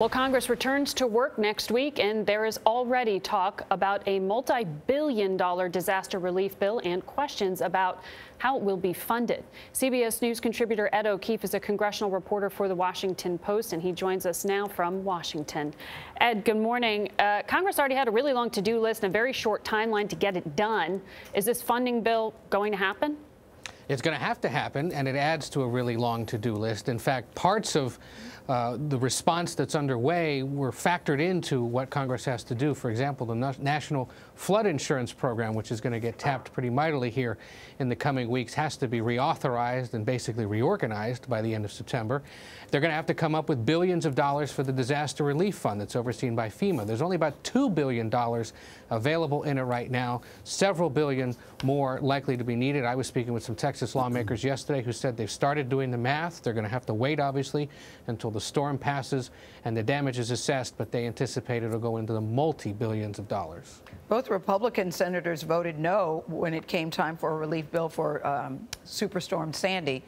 Well, Congress returns to work next week, and there is already talk about a multi-billion-dollar disaster relief bill and questions about how it will be funded. CBS News contributor Ed O'Keefe is a congressional reporter for The Washington Post, and he joins us now from Washington. Ed, good morning. Congress already had a really long to-do list and a very short timeline to get it done. Is this funding bill going to happen? It's going to have to happen, and it adds to a really long to-do list. In fact, parts of the response that's underway were factored into what Congress has to do. For example, the National Flood Insurance Program, which is going to get tapped pretty mightily here in the coming weeks, has to be reauthorized and basically reorganized by the end of September. They're going to have to come up with billions of dollars for the disaster relief fund that's overseen by FEMA. There's only about $2 billion available in it right now, several billion more likely to be needed. I was speaking with some Texas lawmakers yesterday who said they've started doing the math. They're going to have to wait, obviously, until the storm passes and the damage is assessed, but they anticipate it'll go into the multi-billions of dollars. Both Republican senators voted no when it came time for a relief bill for Superstorm Sandy.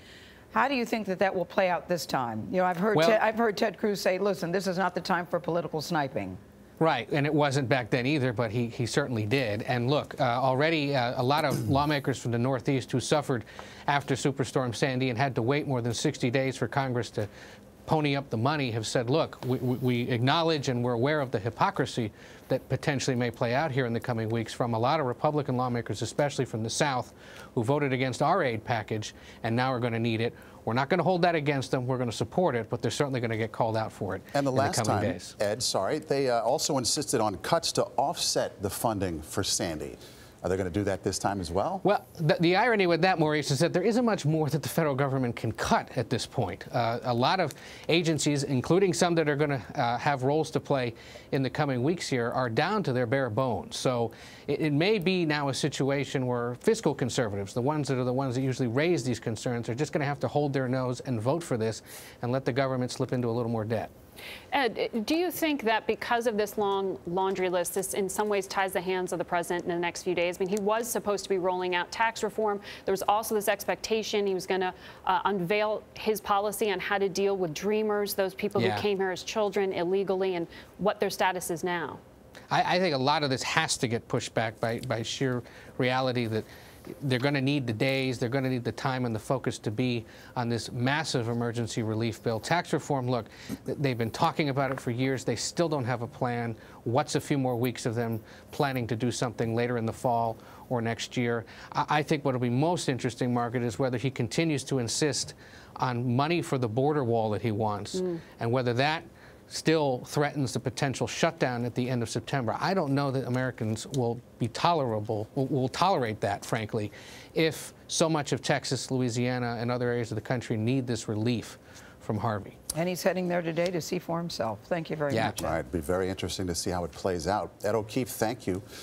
How do you think that will play out this time? You know, I've heard Ted Cruz say, listen, this is not the time for political sniping. Right, and it wasn't back then either, but he certainly did. And look, already a lot of lawmakers from the Northeast who suffered after Superstorm Sandy and had to wait more than 60 days for Congress to pony up the money have said, look, we acknowledge and we're aware of the hypocrisy that potentially may play out here in the coming weeks from a lot of Republican lawmakers, especially from the South, who voted against our aid package and now are going to need it. We're not going to hold that against them. We're going to support it, but they're certainly going to get called out for it in the coming days. Ed, they also insisted on cuts to offset the funding for Sandy. Are they going to do that this time as well? Well, the irony with that, Maurice, is that there isn't much more that the federal government can cut at this point. A lot of agencies, including some that are going to have roles to play in the coming weeks here, are down to their bare bones. So it may be now a situation where fiscal conservatives, the ones that usually raise these concerns, are just going to have to hold their nose and vote for this and let the government slip into a little more debt. Ed, do you think that because of this long laundry list, this in some ways ties the hands of the president in the next few days? I mean, he was supposed to be rolling out tax reform. There was also this expectation he was going to unveil his policy on how to deal with dreamers, those people who came here as children illegally, and what their status is now. I think a lot of this has to get pushed back by sheer reality that they're going to need the days, they're going to need the time and the focus to be on this massive emergency relief bill. Tax reform, look, they've been talking about it for years. They still don't have a plan. What's a few more weeks of them planning to do something later in the fall or next year? I think what will be most interesting, Margaret, is whether he continues to insist on money for the border wall that he wants and whether that still threatens the potential shutdown at the end of September. I don't know that Americans will tolerate that, frankly, if so much of Texas, Louisiana, and other areas of the country need this relief from Harvey. And he's heading there today to see for himself. Thank you very much. Right. It'll be very interesting to see how it plays out. Ed O'Keefe, thank you.